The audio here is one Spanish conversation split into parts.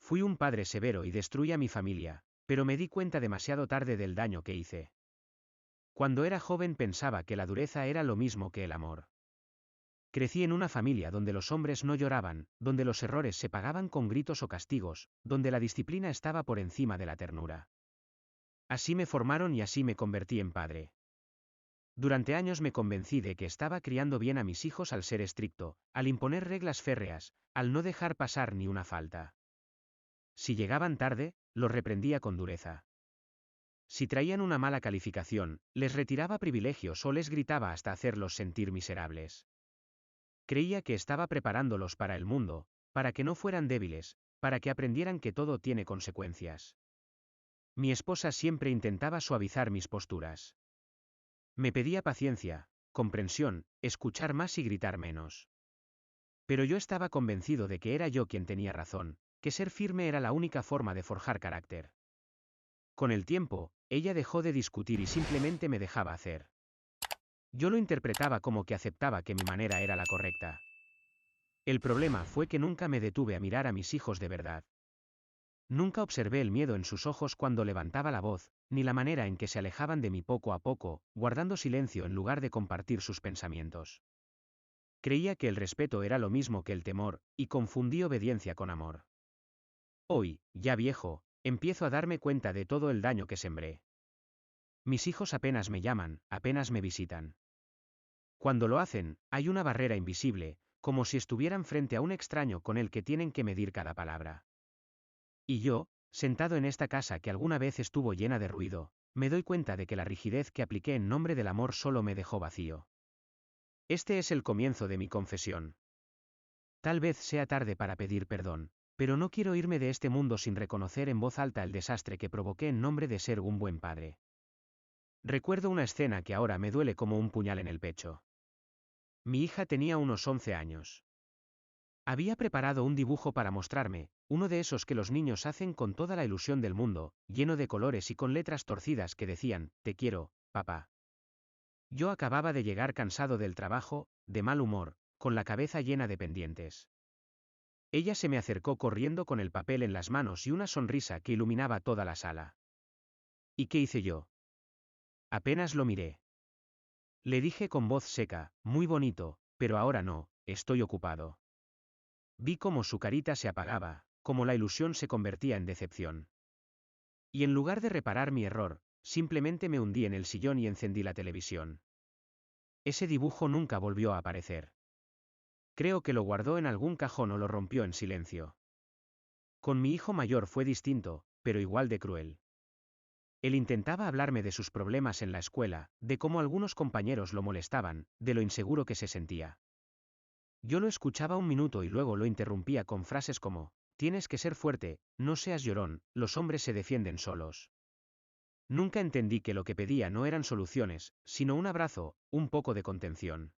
Fui un padre severo y destruí a mi familia, pero me di cuenta demasiado tarde del daño que hice. Cuando era joven pensaba que la dureza era lo mismo que el amor. Crecí en una familia donde los hombres no lloraban, donde los errores se pagaban con gritos o castigos, donde la disciplina estaba por encima de la ternura. Así me formaron y así me convertí en padre. Durante años me convencí de que estaba criando bien a mis hijos al ser estricto, al imponer reglas férreas, al no dejar pasar ni una falta. Si llegaban tarde, los reprendía con dureza. Si traían una mala calificación, les retiraba privilegios o les gritaba hasta hacerlos sentir miserables. Creía que estaba preparándolos para el mundo, para que no fueran débiles, para que aprendieran que todo tiene consecuencias. Mi esposa siempre intentaba suavizar mis posturas. Me pedía paciencia, comprensión, escuchar más y gritar menos. Pero yo estaba convencido de que era yo quien tenía razón, que ser firme era la única forma de forjar carácter. Con el tiempo, ella dejó de discutir y simplemente me dejaba hacer. Yo lo interpretaba como que aceptaba que mi manera era la correcta. El problema fue que nunca me detuve a mirar a mis hijos de verdad. Nunca observé el miedo en sus ojos cuando levantaba la voz, ni la manera en que se alejaban de mí poco a poco, guardando silencio en lugar de compartir sus pensamientos. Creía que el respeto era lo mismo que el temor, y confundí obediencia con amor. Hoy, ya viejo, empiezo a darme cuenta de todo el daño que sembré. Mis hijos apenas me llaman, apenas me visitan. Cuando lo hacen, hay una barrera invisible, como si estuvieran frente a un extraño con el que tienen que medir cada palabra. Y yo, sentado en esta casa que alguna vez estuvo llena de ruido, me doy cuenta de que la rigidez que apliqué en nombre del amor solo me dejó vacío. Este es el comienzo de mi confesión. Tal vez sea tarde para pedir perdón, pero no quiero irme de este mundo sin reconocer en voz alta el desastre que provoqué en nombre de ser un buen padre. Recuerdo una escena que ahora me duele como un puñal en el pecho. Mi hija tenía unos 11 años. Había preparado un dibujo para mostrarme, uno de esos que los niños hacen con toda la ilusión del mundo, lleno de colores y con letras torcidas que decían, te quiero, papá. Yo acababa de llegar cansado del trabajo, de mal humor, con la cabeza llena de pendientes. Ella se me acercó corriendo con el papel en las manos y una sonrisa que iluminaba toda la sala. ¿Y qué hice yo? Apenas lo miré. Le dije con voz seca, muy bonito, pero ahora no, estoy ocupado. Vi cómo su carita se apagaba, cómo la ilusión se convertía en decepción. Y en lugar de reparar mi error, simplemente me hundí en el sillón y encendí la televisión. Ese dibujo nunca volvió a aparecer. Creo que lo guardó en algún cajón o lo rompió en silencio. Con mi hijo mayor fue distinto, pero igual de cruel. Él intentaba hablarme de sus problemas en la escuela, de cómo algunos compañeros lo molestaban, de lo inseguro que se sentía. Yo lo escuchaba un minuto y luego lo interrumpía con frases como, tienes que ser fuerte, no seas llorón, los hombres se defienden solos. Nunca entendí que lo que pedía no eran soluciones, sino un abrazo, un poco de contención.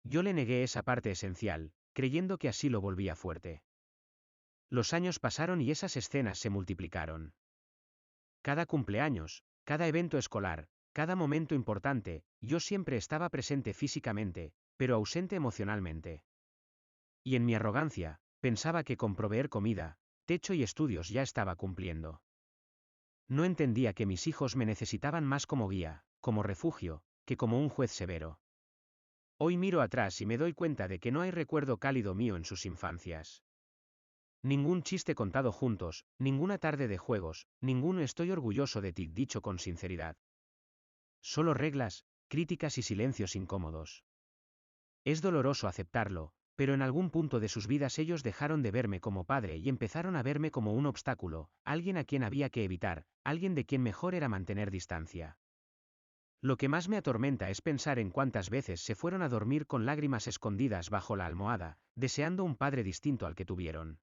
Yo le negué esa parte esencial, creyendo que así lo volvía fuerte. Los años pasaron y esas escenas se multiplicaron. Cada cumpleaños, cada evento escolar, cada momento importante, yo siempre estaba presente físicamente, pero ausente emocionalmente. Y en mi arrogancia, pensaba que con proveer comida, techo y estudios ya estaba cumpliendo. No entendía que mis hijos me necesitaban más como guía, como refugio, que como un juez severo. Hoy miro atrás y me doy cuenta de que no hay recuerdo cálido mío en sus infancias. Ningún chiste contado juntos, ninguna tarde de juegos, ningún estoy orgulloso de ti dicho con sinceridad. Solo reglas, críticas y silencios incómodos. Es doloroso aceptarlo, pero en algún punto de sus vidas ellos dejaron de verme como padre y empezaron a verme como un obstáculo, alguien a quien había que evitar, alguien de quien mejor era mantener distancia. Lo que más me atormenta es pensar en cuántas veces se fueron a dormir con lágrimas escondidas bajo la almohada, deseando un padre distinto al que tuvieron.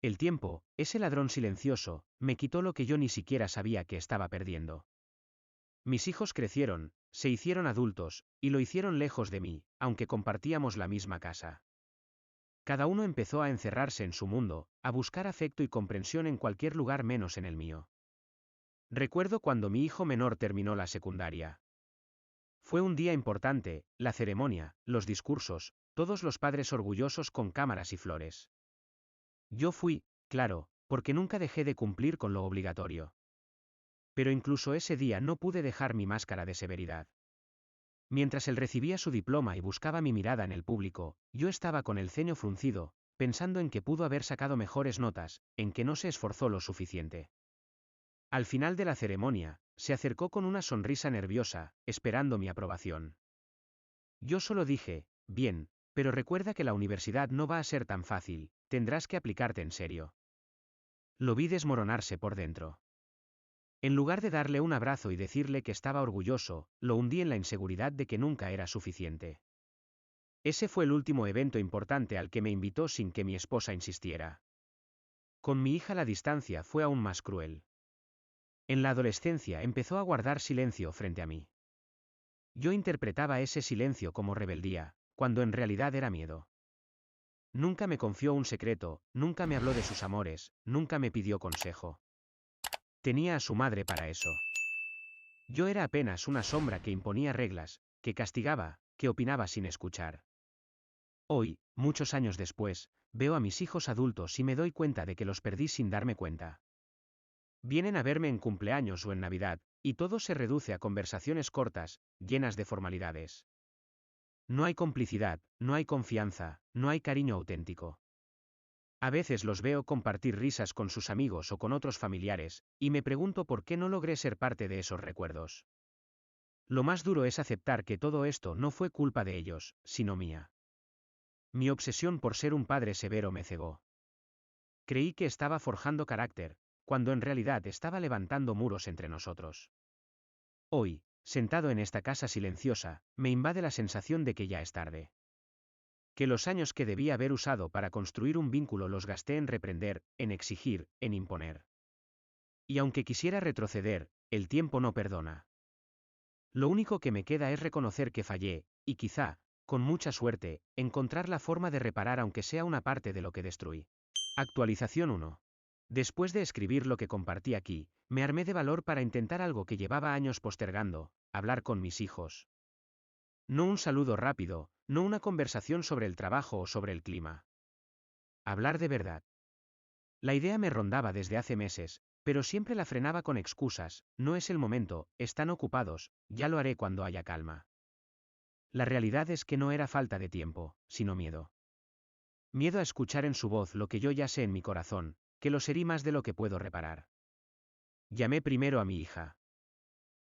El tiempo, ese ladrón silencioso, me quitó lo que yo ni siquiera sabía que estaba perdiendo. Mis hijos crecieron, se hicieron adultos, y lo hicieron lejos de mí, aunque compartíamos la misma casa. Cada uno empezó a encerrarse en su mundo, a buscar afecto y comprensión en cualquier lugar menos en el mío. Recuerdo cuando mi hijo menor terminó la secundaria. Fue un día importante, la ceremonia, los discursos, todos los padres orgullosos con cámaras y flores. Yo fui, Claro, porque nunca dejé de cumplir con lo obligatorio. Pero incluso ese día no pude dejar mi máscara de severidad. Mientras él recibía su diploma y buscaba mi mirada en el público, yo estaba con el ceño fruncido, pensando en que pudo haber sacado mejores notas, en que no se esforzó lo suficiente. Al final de la ceremonia, se acercó con una sonrisa nerviosa, esperando mi aprobación. Yo solo dije, bien, pero recuerda que la universidad no va a ser tan fácil, tendrás que aplicarte en serio. Lo vi desmoronarse por dentro. En lugar de darle un abrazo y decirle que estaba orgulloso, lo hundí en la inseguridad de que nunca era suficiente. Ese fue el último evento importante al que me invitó sin que mi esposa insistiera. Con mi hija la distancia fue aún más cruel. En la adolescencia empezó a guardar silencio frente a mí. Yo interpretaba ese silencio como rebeldía, cuando en realidad era miedo. Nunca me confió un secreto, nunca me habló de sus amores, nunca me pidió consejo. Tenía a su madre para eso. Yo era apenas una sombra que imponía reglas, que castigaba, que opinaba sin escuchar. Hoy, muchos años después, veo a mis hijos adultos y me doy cuenta de que los perdí sin darme cuenta. Vienen a verme en cumpleaños o en Navidad, y todo se reduce a conversaciones cortas, llenas de formalidades. No hay complicidad, no hay confianza, no hay cariño auténtico. A veces los veo compartir risas con sus amigos o con otros familiares, y me pregunto por qué no logré ser parte de esos recuerdos. Lo más duro es aceptar que todo esto no fue culpa de ellos, sino mía. Mi obsesión por ser un padre severo me cegó. Creí que estaba forjando carácter, cuando en realidad estaba levantando muros entre nosotros. Hoy, sentado en esta casa silenciosa, me invade la sensación de que ya es tarde. Que los años que debía haber usado para construir un vínculo los gasté en reprender, en exigir, en imponer. Y aunque quisiera retroceder, el tiempo no perdona. Lo único que me queda es reconocer que fallé, y quizá, con mucha suerte, encontrar la forma de reparar aunque sea una parte de lo que destruí. Actualización 1. Después de escribir lo que compartí aquí, me armé de valor para intentar algo que llevaba años postergando, hablar con mis hijos. No un saludo rápido, no una conversación sobre el trabajo o sobre el clima. Hablar de verdad. La idea me rondaba desde hace meses, pero siempre la frenaba con excusas, no es el momento, están ocupados, ya lo haré cuando haya calma. La realidad es que no era falta de tiempo, sino miedo. Miedo a escuchar en su voz lo que yo ya sé en mi corazón, que los herí más de lo que puedo reparar. Llamé primero a mi hija.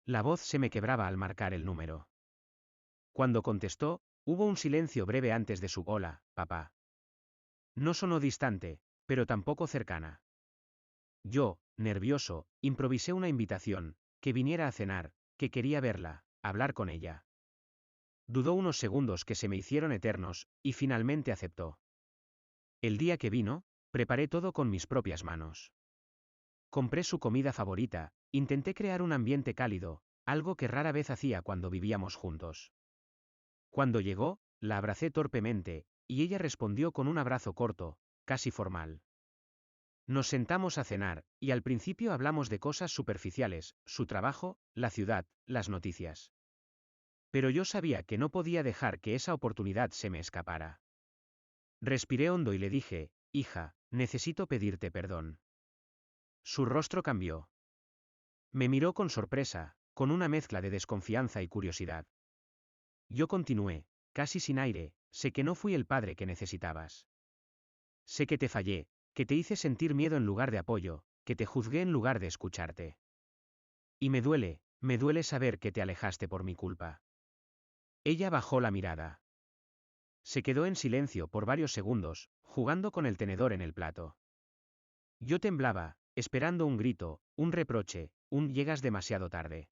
La voz se me quebraba al marcar el número. Cuando contestó, hubo un silencio breve antes de su hola, papá. No sonó distante, pero tampoco cercana. Yo, nervioso, improvisé una invitación, que viniera a cenar, que quería verla, hablar con ella. Dudó unos segundos que se me hicieron eternos, y finalmente aceptó. El día que vino, preparé todo con mis propias manos. Compré su comida favorita, intenté crear un ambiente cálido, algo que rara vez hacía cuando vivíamos juntos. Cuando llegó, la abracé torpemente, y ella respondió con un abrazo corto, casi formal. Nos sentamos a cenar, y al principio hablamos de cosas superficiales, su trabajo, la ciudad, las noticias. Pero yo sabía que no podía dejar que esa oportunidad se me escapara. Respiré hondo y le dije, hija, necesito pedirte perdón. Su rostro cambió. Me miró con sorpresa, con una mezcla de desconfianza y curiosidad. Yo continué, casi sin aire, sé que no fui el padre que necesitabas. Sé que te fallé, que te hice sentir miedo en lugar de apoyo, que te juzgué en lugar de escucharte. Y me duele saber que te alejaste por mi culpa. Ella bajó la mirada. Se quedó en silencio por varios segundos, jugando con el tenedor en el plato. Yo temblaba, esperando un grito, un reproche, un llegas demasiado tarde.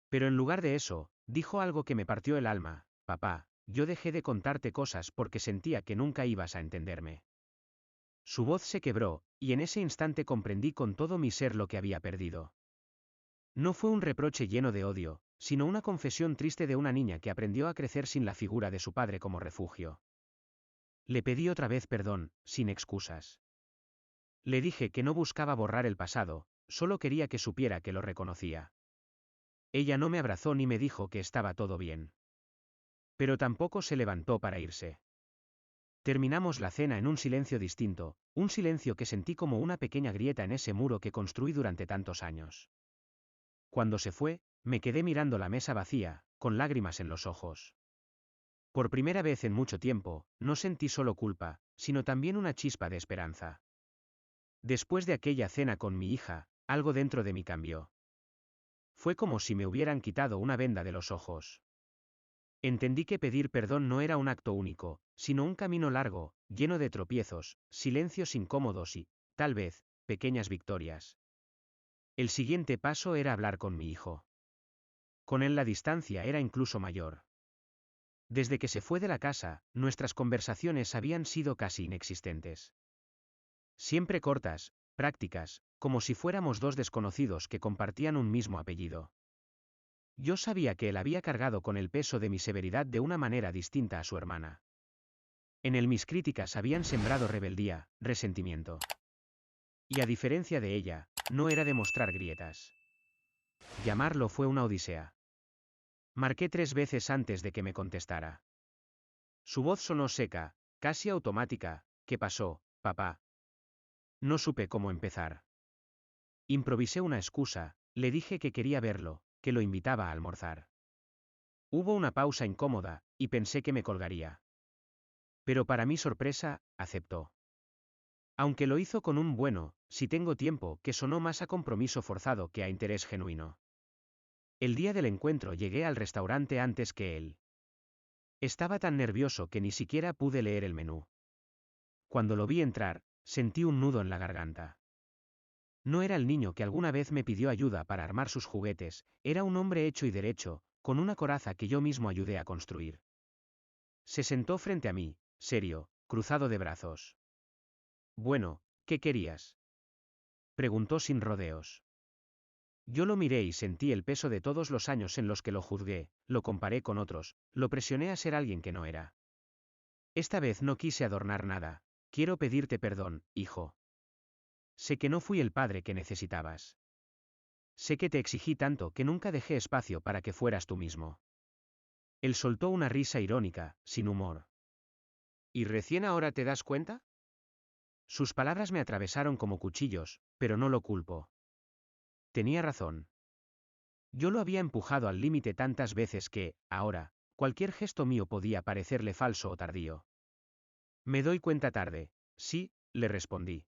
Pero en lugar de eso, dijo algo que me partió el alma, papá, yo dejé de contarte cosas porque sentía que nunca ibas a entenderme. Su voz se quebró, y en ese instante comprendí con todo mi ser lo que había perdido. No fue un reproche lleno de odio, sino una confesión triste de una niña que aprendió a crecer sin la figura de su padre como refugio. Le pedí otra vez perdón, sin excusas. Le dije que no buscaba borrar el pasado, solo quería que supiera que lo reconocía. Ella no me abrazó ni me dijo que estaba todo bien. Pero tampoco se levantó para irse. Terminamos la cena en un silencio distinto, un silencio que sentí como una pequeña grieta en ese muro que construí durante tantos años. Cuando se fue, me quedé mirando la mesa vacía, con lágrimas en los ojos. Por primera vez en mucho tiempo, no sentí solo culpa, sino también una chispa de esperanza. Después de aquella cena con mi hija, algo dentro de mí cambió. Fue como si me hubieran quitado una venda de los ojos. Entendí que pedir perdón no era un acto único, sino un camino largo, lleno de tropiezos, silencios incómodos y, tal vez, pequeñas victorias. El siguiente paso era hablar con mi hijo. Con él la distancia era incluso mayor. Desde que se fue de la casa, nuestras conversaciones habían sido casi inexistentes. Siempre cortas, prácticas, como si fuéramos dos desconocidos que compartían un mismo apellido. Yo sabía que él había cargado con el peso de mi severidad de una manera distinta a su hermana. En él mis críticas habían sembrado rebeldía, resentimiento. Y a diferencia de ella, no era de mostrar grietas. Llamarlo fue una odisea. Marqué 3 veces antes de que me contestara. Su voz sonó seca, casi automática. ¿Qué pasó, papá? No supe cómo empezar. Improvisé una excusa, le dije que quería verlo, que lo invitaba a almorzar. Hubo una pausa incómoda, y pensé que me colgaría. Pero para mi sorpresa, aceptó. Aunque lo hizo con un bueno, si tengo tiempo, que sonó más a compromiso forzado que a interés genuino. El día del encuentro llegué al restaurante antes que él. Estaba tan nervioso que ni siquiera pude leer el menú. Cuando lo vi entrar, sentí un nudo en la garganta. No era el niño que alguna vez me pidió ayuda para armar sus juguetes, era un hombre hecho y derecho, con una coraza que yo mismo ayudé a construir. Se sentó frente a mí, serio, cruzado de brazos. Bueno, ¿qué querías? Preguntó sin rodeos. Yo lo miré y sentí el peso de todos los años en los que lo juzgué, lo comparé con otros, lo presioné a ser alguien que no era. Esta vez no quise adornar nada. Quiero pedirte perdón, hijo. Sé que no fui el padre que necesitabas. Sé que te exigí tanto que nunca dejé espacio para que fueras tú mismo. Él soltó una risa irónica, sin humor. ¿Y recién ahora te das cuenta? Sus palabras me atravesaron como cuchillos, pero no lo culpo. Tenía razón. Yo lo había empujado al límite tantas veces que, ahora, cualquier gesto mío podía parecerle falso o tardío. Me doy cuenta tarde, sí, le respondí.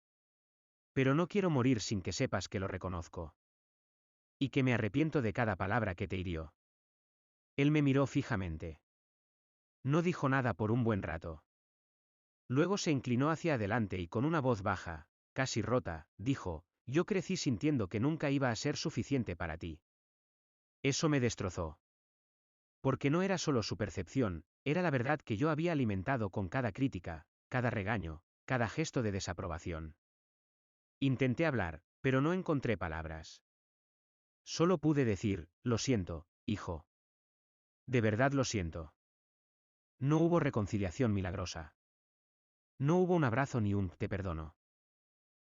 Pero no quiero morir sin que sepas que lo reconozco. Y que me arrepiento de cada palabra que te hirió. Él me miró fijamente. No dijo nada por un buen rato. Luego se inclinó hacia adelante y con una voz baja, casi rota, dijo, yo crecí sintiendo que nunca iba a ser suficiente para ti. Eso me destrozó. Porque no era solo su percepción, era la verdad que yo había alimentado con cada crítica, cada regaño, cada gesto de desaprobación. Intenté hablar, pero no encontré palabras. Solo pude decir, lo siento, hijo. De verdad lo siento. No hubo reconciliación milagrosa. No hubo un abrazo ni un te perdono.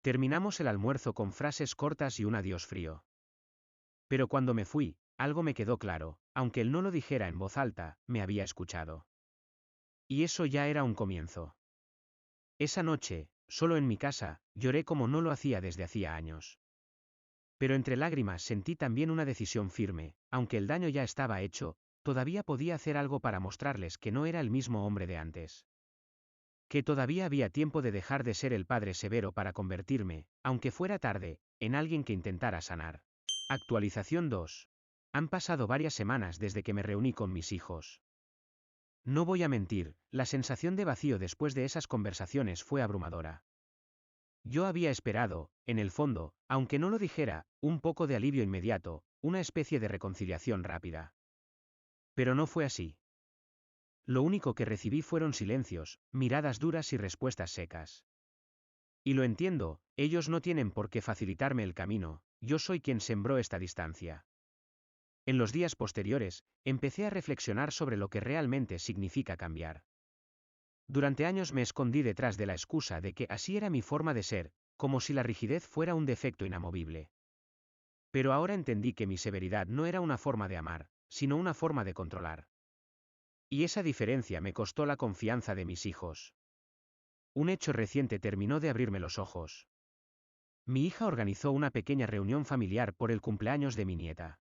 Terminamos el almuerzo con frases cortas y un adiós frío. Pero cuando me fui, algo me quedó claro, aunque él no lo dijera en voz alta, me había escuchado. Y eso ya era un comienzo. Esa noche, solo en mi casa, lloré como no lo hacía desde hacía años. Pero entre lágrimas sentí también una decisión firme, aunque el daño ya estaba hecho, todavía podía hacer algo para mostrarles que no era el mismo hombre de antes. Que todavía había tiempo de dejar de ser el padre severo para convertirme, aunque fuera tarde, en alguien que intentara sanar. Actualización 2. Han pasado varias semanas desde que me reuní con mis hijos. No voy a mentir, la sensación de vacío después de esas conversaciones fue abrumadora. Yo había esperado, en el fondo, aunque no lo dijera, un poco de alivio inmediato, una especie de reconciliación rápida. Pero no fue así. Lo único que recibí fueron silencios, miradas duras y respuestas secas. Y lo entiendo, ellos no tienen por qué facilitarme el camino, yo soy quien sembró esta distancia. En los días posteriores, empecé a reflexionar sobre lo que realmente significa cambiar. Durante años me escondí detrás de la excusa de que así era mi forma de ser, como si la rigidez fuera un defecto inamovible. Pero ahora entendí que mi severidad no era una forma de amar, sino una forma de controlar. Y esa diferencia me costó la confianza de mis hijos. Un hecho reciente terminó de abrirme los ojos. Mi hija organizó una pequeña reunión familiar por el cumpleaños de mi nieta.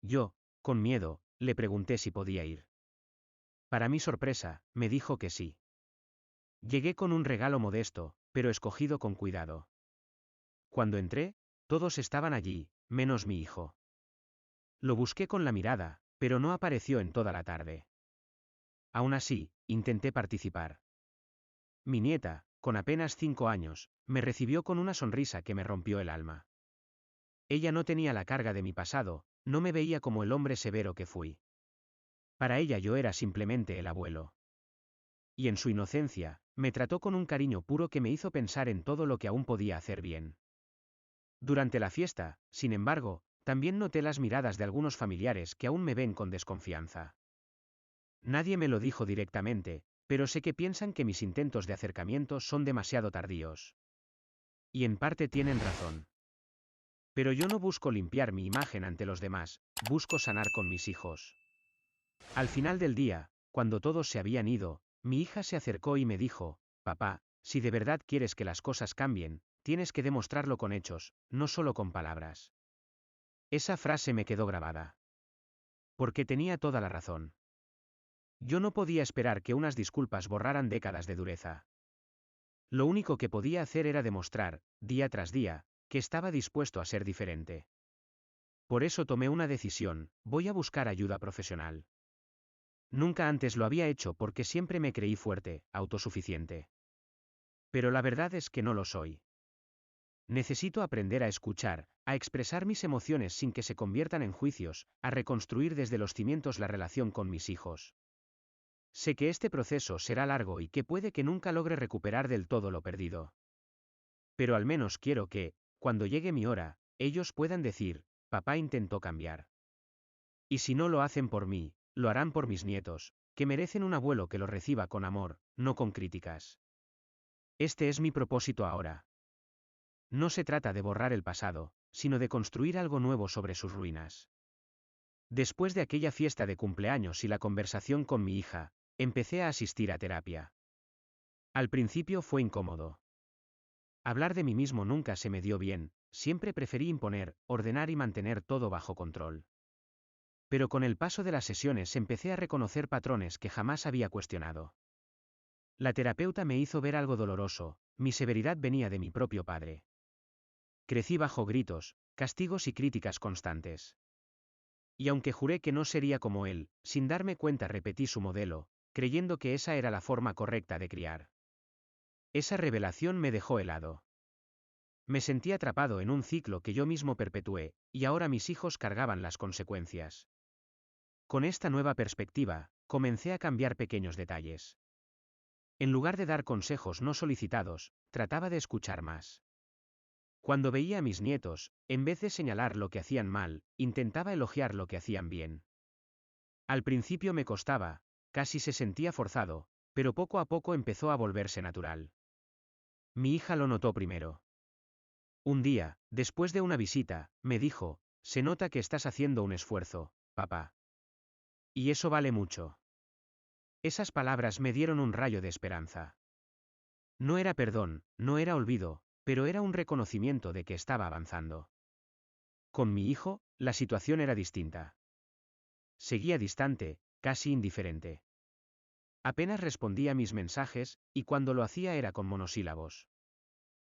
Yo, con miedo, le pregunté si podía ir. Para mi sorpresa, me dijo que sí. Llegué con un regalo modesto, pero escogido con cuidado. Cuando entré, todos estaban allí, menos mi hijo. Lo busqué con la mirada, pero no apareció en toda la tarde. Aún así, intenté participar. Mi nieta, con apenas 5 años, me recibió con una sonrisa que me rompió el alma. Ella no tenía la carga de mi pasado, no me veía como el hombre severo que fui. Para ella yo era simplemente el abuelo. Y en su inocencia, me trató con un cariño puro que me hizo pensar en todo lo que aún podía hacer bien. Durante la fiesta, sin embargo, también noté las miradas de algunos familiares que aún me ven con desconfianza. Nadie me lo dijo directamente, pero sé que piensan que mis intentos de acercamiento son demasiado tardíos. Y en parte tienen razón. Pero yo no busco limpiar mi imagen ante los demás, busco sanar con mis hijos. Al final del día, cuando todos se habían ido, mi hija se acercó y me dijo, papá, si de verdad quieres que las cosas cambien, tienes que demostrarlo con hechos, no solo con palabras. Esa frase me quedó grabada. Porque tenía toda la razón. Yo no podía esperar que unas disculpas borraran décadas de dureza. Lo único que podía hacer era demostrar, día tras día, que estaba dispuesto a ser diferente. Por eso tomé una decisión, voy a buscar ayuda profesional. Nunca antes lo había hecho porque siempre me creí fuerte, autosuficiente. Pero la verdad es que no lo soy. Necesito aprender a escuchar, a expresar mis emociones sin que se conviertan en juicios, a reconstruir desde los cimientos la relación con mis hijos. Sé que este proceso será largo y que puede que nunca logre recuperar del todo lo perdido. Pero al menos quiero que, cuando llegue mi hora, ellos puedan decir, papá intentó cambiar. Y si no lo hacen por mí, lo harán por mis nietos, que merecen un abuelo que los reciba con amor, no con críticas. Este es mi propósito ahora. No se trata de borrar el pasado, sino de construir algo nuevo sobre sus ruinas. Después de aquella fiesta de cumpleaños y la conversación con mi hija, empecé a asistir a terapia. Al principio fue incómodo. Hablar de mí mismo nunca se me dio bien, siempre preferí imponer, ordenar y mantener todo bajo control. Pero con el paso de las sesiones empecé a reconocer patrones que jamás había cuestionado. La terapeuta me hizo ver algo doloroso, mi severidad venía de mi propio padre. Crecí bajo gritos, castigos y críticas constantes. Y aunque juré que no sería como él, sin darme cuenta repetí su modelo, creyendo que esa era la forma correcta de criar. Esa revelación me dejó helado. Me sentí atrapado en un ciclo que yo mismo perpetué, y ahora mis hijos cargaban las consecuencias. Con esta nueva perspectiva, comencé a cambiar pequeños detalles. En lugar de dar consejos no solicitados, trataba de escuchar más. Cuando veía a mis nietos, en vez de señalar lo que hacían mal, intentaba elogiar lo que hacían bien. Al principio me costaba, casi se sentía forzado, pero poco a poco empezó a volverse natural. Mi hija lo notó primero. Un día, después de una visita, me dijo, se nota que estás haciendo un esfuerzo, papá. Y eso vale mucho. Esas palabras me dieron un rayo de esperanza. No era perdón, no era olvido, pero era un reconocimiento de que estaba avanzando. Con mi hijo, la situación era distinta. Seguía distante, casi indiferente. Apenas respondía a mis mensajes, y cuando lo hacía era con monosílabos.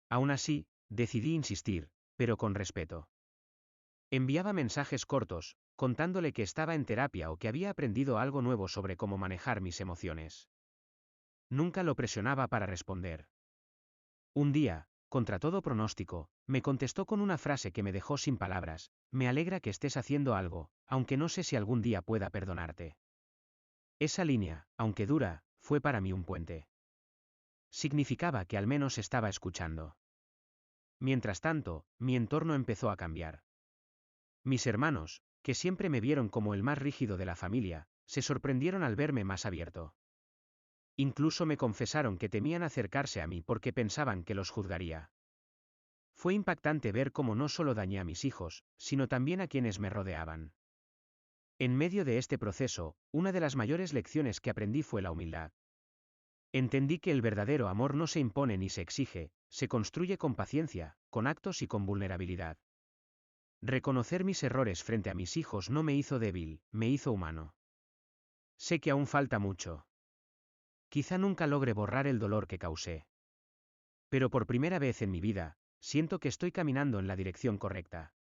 Aún así, decidí insistir, pero con respeto. Enviaba mensajes cortos, contándole que estaba en terapia o que había aprendido algo nuevo sobre cómo manejar mis emociones. Nunca lo presionaba para responder. Un día, contra todo pronóstico, me contestó con una frase que me dejó sin palabras, me alegra que estés haciendo algo, aunque no sé si algún día pueda perdonarte. Esa línea, aunque dura, fue para mí un puente. Significaba que al menos estaba escuchando. Mientras tanto, mi entorno empezó a cambiar. Mis hermanos, que siempre me vieron como el más rígido de la familia, se sorprendieron al verme más abierto. Incluso me confesaron que temían acercarse a mí porque pensaban que los juzgaría. Fue impactante ver cómo no solo dañé a mis hijos, sino también a quienes me rodeaban. En medio de este proceso, una de las mayores lecciones que aprendí fue la humildad. Entendí que el verdadero amor no se impone ni se exige, se construye con paciencia, con actos y con vulnerabilidad. Reconocer mis errores frente a mis hijos no me hizo débil, me hizo humano. Sé que aún falta mucho. Quizá nunca logre borrar el dolor que causé. Pero por primera vez en mi vida, siento que estoy caminando en la dirección correcta.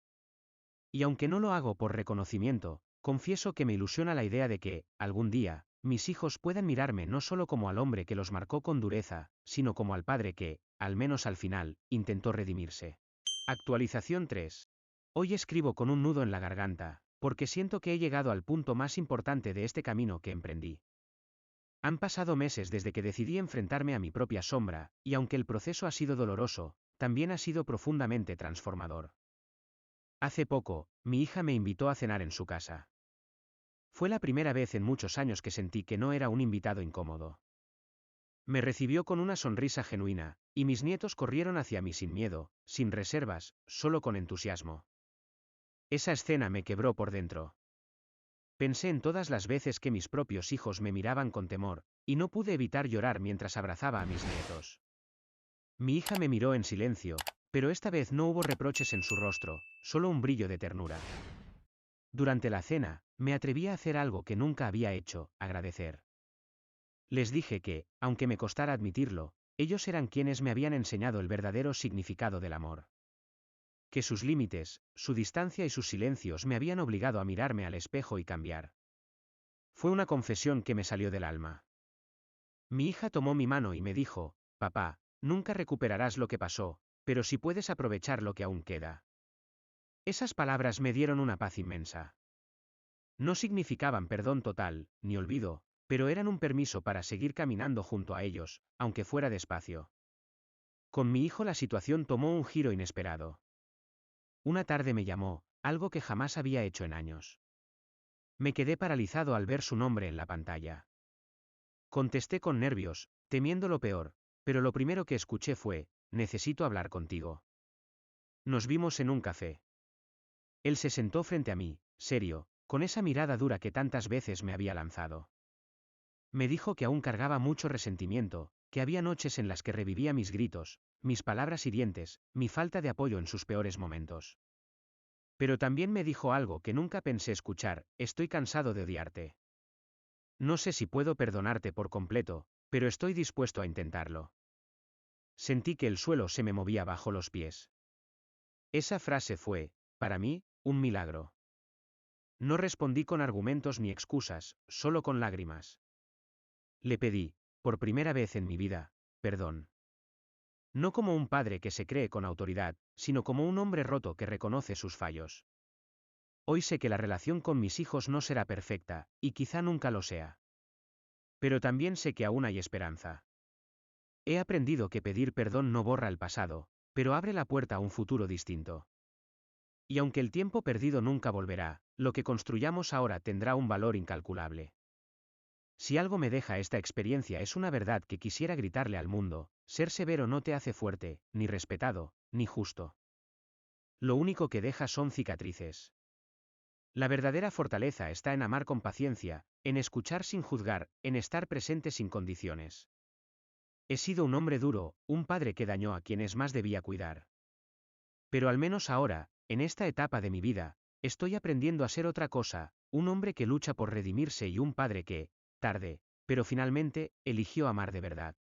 Y aunque no lo hago por reconocimiento, confieso que me ilusiona la idea de que, algún día, mis hijos puedan mirarme no solo como al hombre que los marcó con dureza, sino como al padre que, al menos al final, intentó redimirse. Actualización 3. Hoy escribo con un nudo en la garganta, porque siento que he llegado al punto más importante de este camino que emprendí. Han pasado meses desde que decidí enfrentarme a mi propia sombra, y aunque el proceso ha sido doloroso, también ha sido profundamente transformador. Hace poco, mi hija me invitó a cenar en su casa. Fue la primera vez en muchos años que sentí que no era un invitado incómodo. Me recibió con una sonrisa genuina, y mis nietos corrieron hacia mí sin miedo, sin reservas, solo con entusiasmo. Esa escena me quebró por dentro. Pensé en todas las veces que mis propios hijos me miraban con temor, y no pude evitar llorar mientras abrazaba a mis nietos. Mi hija me miró en silencio, pero esta vez no hubo reproches en su rostro, solo un brillo de ternura. Durante la cena, me atreví a hacer algo que nunca había hecho, agradecer. Les dije que, aunque me costara admitirlo, ellos eran quienes me habían enseñado el verdadero significado del amor. Que sus límites, su distancia y sus silencios me habían obligado a mirarme al espejo y cambiar. Fue una confesión que me salió del alma. Mi hija tomó mi mano y me dijo, papá, nunca recuperarás lo que pasó, pero sí puedes aprovechar lo que aún queda. Esas palabras me dieron una paz inmensa. No significaban perdón total, ni olvido, pero eran un permiso para seguir caminando junto a ellos, aunque fuera despacio. Con mi hijo la situación tomó un giro inesperado. Una tarde me llamó, algo que jamás había hecho en años. Me quedé paralizado al ver su nombre en la pantalla. Contesté con nervios, temiendo lo peor, pero lo primero que escuché fue, necesito hablar contigo. Nos vimos en un café. Él se sentó frente a mí, serio, con esa mirada dura que tantas veces me había lanzado. Me dijo que aún cargaba mucho resentimiento, que había noches en las que revivía mis gritos, mis palabras hirientes, mi falta de apoyo en sus peores momentos. Pero también me dijo algo que nunca pensé escuchar, estoy cansado de odiarte. No sé si puedo perdonarte por completo, pero estoy dispuesto a intentarlo. Sentí que el suelo se me movía bajo los pies. Esa frase fue, para mí, un milagro. No respondí con argumentos ni excusas, solo con lágrimas. Le pedí, por primera vez en mi vida, perdón. No como un padre que se cree con autoridad, sino como un hombre roto que reconoce sus fallos. Hoy sé que la relación con mis hijos no será perfecta, y quizá nunca lo sea. Pero también sé que aún hay esperanza. He aprendido que pedir perdón no borra el pasado, pero abre la puerta a un futuro distinto. Y aunque el tiempo perdido nunca volverá, lo que construyamos ahora tendrá un valor incalculable. Si algo me deja esta experiencia es una verdad que quisiera gritarle al mundo, ser severo no te hace fuerte, ni respetado, ni justo. Lo único que deja son cicatrices. La verdadera fortaleza está en amar con paciencia, en escuchar sin juzgar, en estar presente sin condiciones. He sido un hombre duro, un padre que dañó a quienes más debía cuidar. Pero al menos ahora, en esta etapa de mi vida, estoy aprendiendo a ser otra cosa, un hombre que lucha por redimirse y un padre que, tarde, pero finalmente, eligió amar de verdad.